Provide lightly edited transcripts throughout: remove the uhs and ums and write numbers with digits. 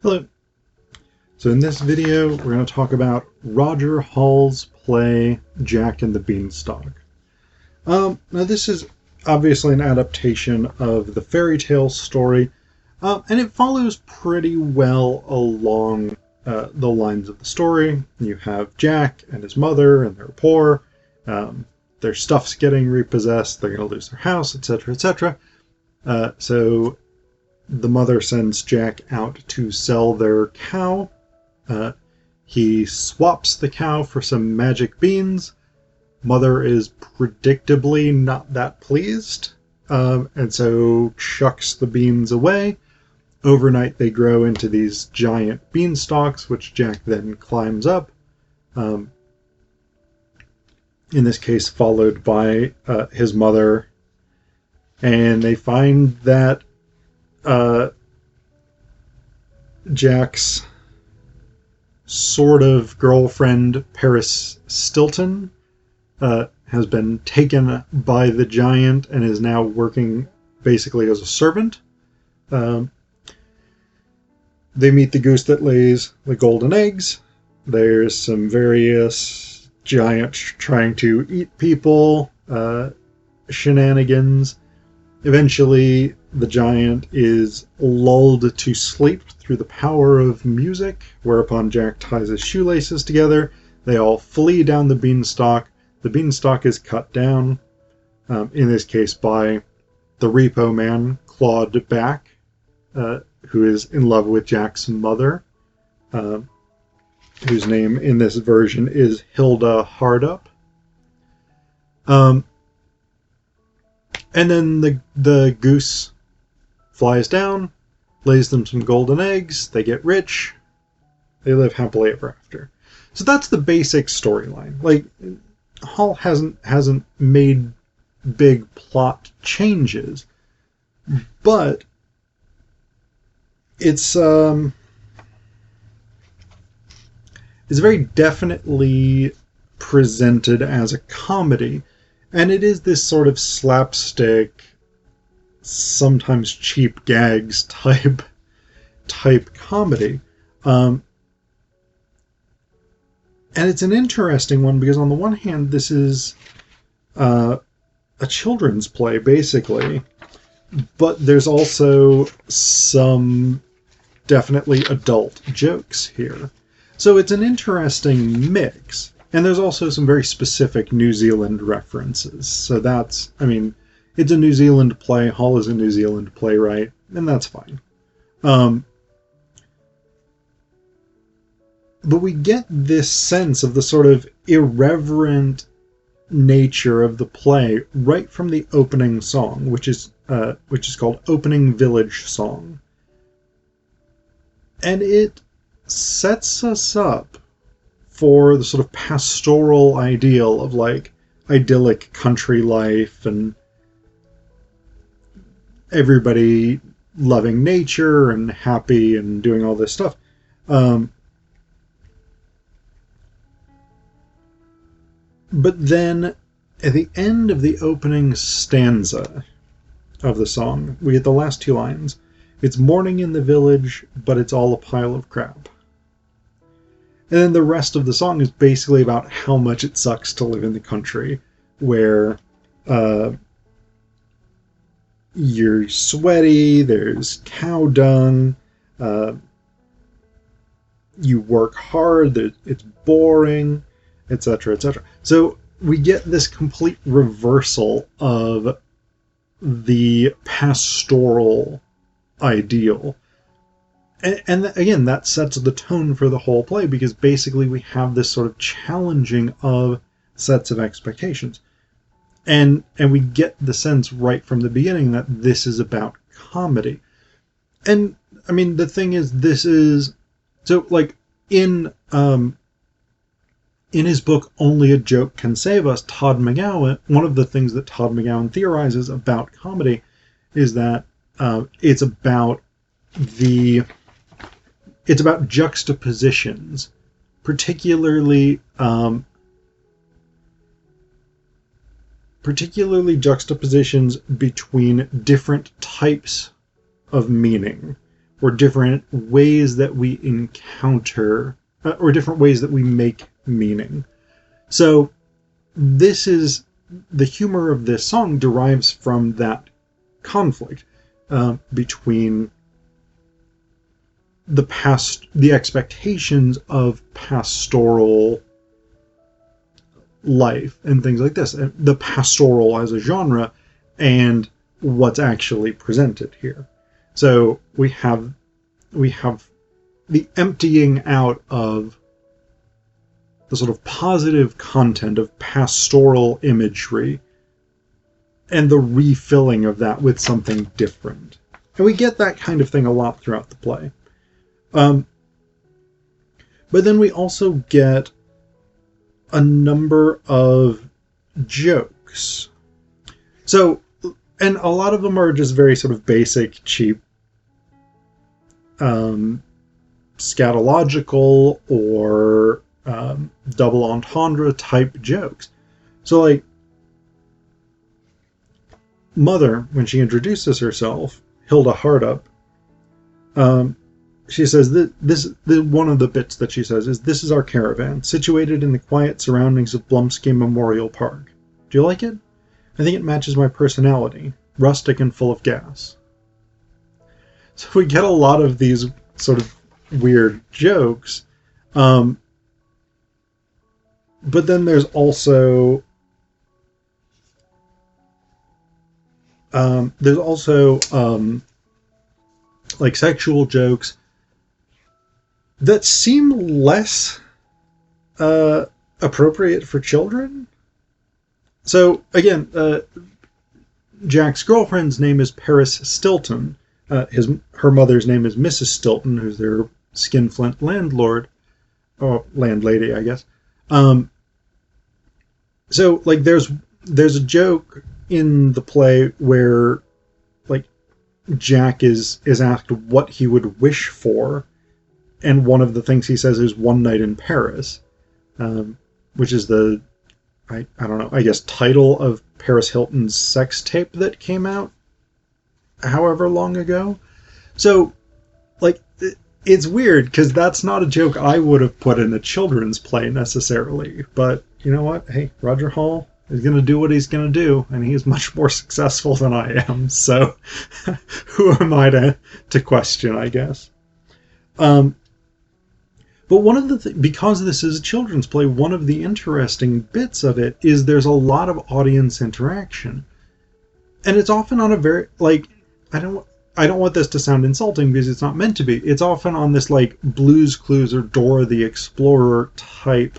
Hello. So in this video, we're going to talk about Roger Hall's play Jack and the Beanstalk. Now this is obviously an adaptation of the fairy tale story, and it follows pretty well along the lines of the story. You have Jack and his mother, and they're poor. Their stuff's getting repossessed. They're going to lose their house, etc., etc. So the mother sends Jack out to sell their cow. He swaps the cow for some magic beans. Mother is predictably not that pleased, and so chucks the beans away. Overnight they grow into these giant beanstalks, which Jack then climbs up. In this case, followed by his mother. And they find that Jack's sort of girlfriend, Paris Stilton, has been taken by the giant and is now working basically as a servant. They meet the goose that lays the golden eggs. There's some various giants trying to eat people, shenanigans. Eventually, the giant is lulled to sleep through the power of music, whereupon Jack ties his shoelaces together. They all flee down the beanstalk. The beanstalk is cut down, in this case by the repo man, Claude Back, who is in love with Jack's mother, whose name in this version is Hilda Hardup. And then the goose flies down, lays them some golden eggs, they get rich, they live happily ever after. So that's the basic storyline. Like, Hall hasn't made big plot changes, but it's very definitely presented as a comedy. And it is this sort of slapstick, sometimes cheap gags type comedy. And it's an interesting one because on the one hand, this is a children's play, basically. But there's also some definitely adult jokes here. So it's an interesting mix. And there's also some very specific New Zealand references. So that's, I mean, it's a New Zealand play. Hall is a New Zealand playwright, and that's fine. But we get this sense of the sort of irreverent nature of the play right from the opening song, which is called Opening Village Song. And it sets us up for the sort of pastoral ideal of, like, idyllic country life and everybody loving nature and happy and doing all this stuff. But then, at the end of the opening stanza of the song, we get the last two lines. It's morning in the village, but it's all a pile of crap. And then the rest of the song is basically about how much it sucks to live in the country, where you're sweaty, there's cow dung, you work hard, it's boring, etc., etc. So we get this complete reversal of the pastoral ideal. And again, that sets the tone for the whole play, because basically we have this sort of challenging of sets of expectations. And we get the sense right from the beginning that this is about comedy. And, I mean, the thing is, this is... So, like, in his book, Only a Joke Can Save Us, Todd McGowan, one of the things that Todd McGowan theorizes about comedy is that it's about juxtapositions, particularly juxtapositions between different types of meaning, or different ways that we encounter, or different ways that we make meaning. So the humor of this song derives from that conflict between the expectations of pastoral life and things like this, and the pastoral as a genre, and what's actually presented here. So we have the emptying out of the sort of positive content of pastoral imagery and the refilling of that with something different. And we get that kind of thing a lot throughout the play. But then we also get a number of jokes. So, and a lot of them are just very sort of basic, cheap, scatological or double entendre type jokes. So, like, Mother, when she introduces herself, Hilda Hardup, she says one of the bits that she says is, "This is our caravan, situated in the quiet surroundings of Blumsky Memorial Park. Do you like it? I think it matches my personality, rustic and full of gas." So we get a lot of these sort of weird jokes. But then there's also like sexual jokes that seem less appropriate for children. So again, Jack's girlfriend's name is Paris Stilton. Her mother's name is Mrs. Stilton, who's their skinflint landlord, or landlady, I guess. So like there's a joke in the play where like Jack is asked what he would wish for, and one of the things he says is one night in Paris, which is the I don't know, I guess title of Paris Hilton's sex tape that came out however long ago. So like it's weird because that's not a joke I would have put in a children's play necessarily, but you know what? Hey, Roger Hall is going to do what he's going to do, and he's much more successful than I am, so who am I to question, I guess. But one of the because this is a children's play, one of the interesting bits of it is there's a lot of audience interaction, and it's often on a very like I don't want this to sound insulting because it's not meant to be. It's often on this like Blue's Clues or Dora the Explorer type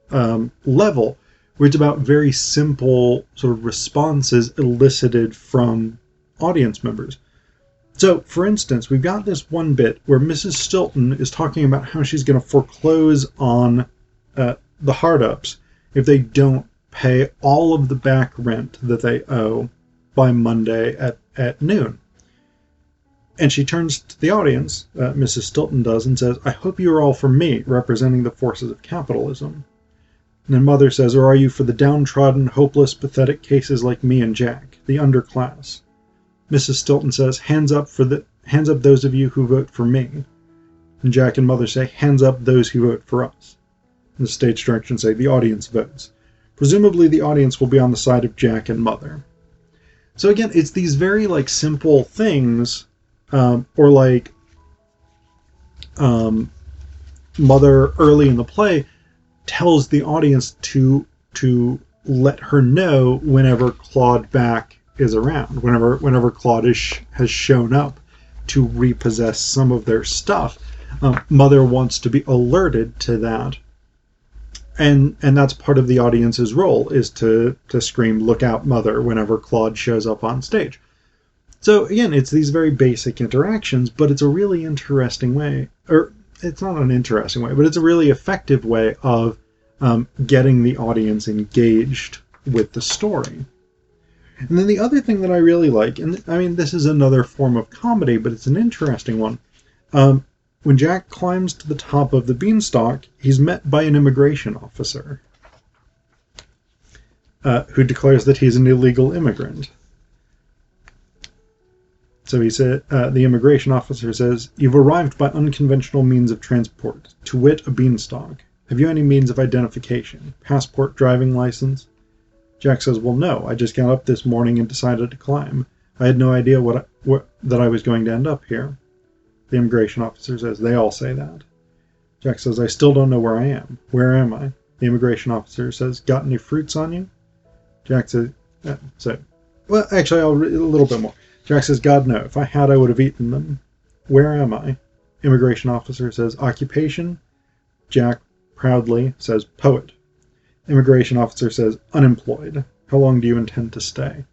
level, where it's about very simple sort of responses elicited from audience members. So, for instance, we've got this one bit where Mrs. Stilton is talking about how she's going to foreclose on the Hardups if they don't pay all of the back rent that they owe by Monday at noon. And she turns to the audience, Mrs. Stilton does, and says, "I hope you are all for me, representing the forces of capitalism." And then Mother says, "Or are you for the downtrodden, hopeless, pathetic cases like me and Jack, the underclass?" Mrs. Stilton says, hands up those of you who vote for me." And Jack and Mother say, "Hands up those who vote for us." And the stage direction say, "The audience votes." Presumably the audience will be on the side of Jack and Mother. So again, it's these very like simple things, or like Mother early in the play tells the audience to let her know whenever Claude Back is around, whenever Claude has shown up to repossess some of their stuff. Mother wants to be alerted to that, and that's part of the audience's role, is to scream, "Look out, Mother," whenever Claude shows up on stage. So again, it's these very basic interactions, but it's a really interesting way, or it's not an interesting way, but it's a really effective way of getting the audience engaged with the story. And then the other thing that I really like, and I mean, this is another form of comedy, but it's an interesting one. When Jack climbs to the top of the beanstalk, he's met by an immigration officer who declares that he's an illegal immigrant. So he said, the immigration officer says, "You've arrived by unconventional means of transport, to wit, a beanstalk. Have you any means of identification? Passport, driving license?" Jack says, "Well, no. I just got up this morning and decided to climb. I had no idea that I was going to end up here." The immigration officer says, "They all say that." Jack says, "I still don't know where I am. Where am I?" The immigration officer says, "Got any fruits on you?" Jack says, well, actually, I'll read a little bit more. Jack says, "God, no. If I had, I would have eaten them." "Where am I?" Immigration officer says, "Occupation?" Jack proudly says, "Poet." Immigration officer says, "Unemployed. How long do you intend to stay?"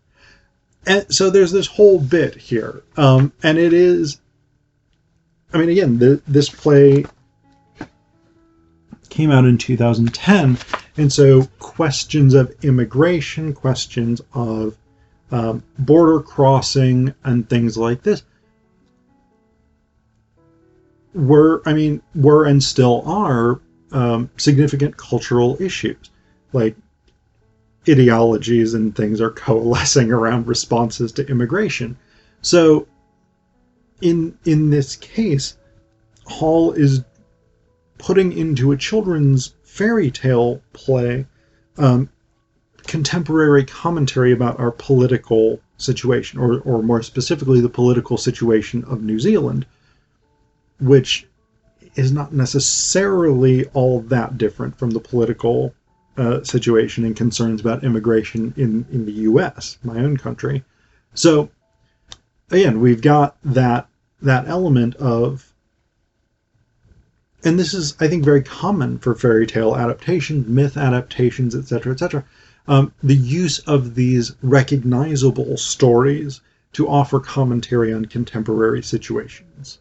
And so there's this whole bit here. And it is, I mean, again, this play came out in 2010. And so questions of immigration, questions of border crossing, and things like this were and still are significant cultural issues. Like, ideologies and things are coalescing around responses to immigration. So in this case, Hall is putting into a children's fairy tale play contemporary commentary about our political situation, or more specifically, the political situation of New Zealand, which is not necessarily all that different from the political situation and concerns about immigration in the U.S., my own country. So, again, we've got that element of, and this is, I think, very common for fairy tale adaptations, myth adaptations, etc., etc., the use of these recognizable stories to offer commentary on contemporary situations.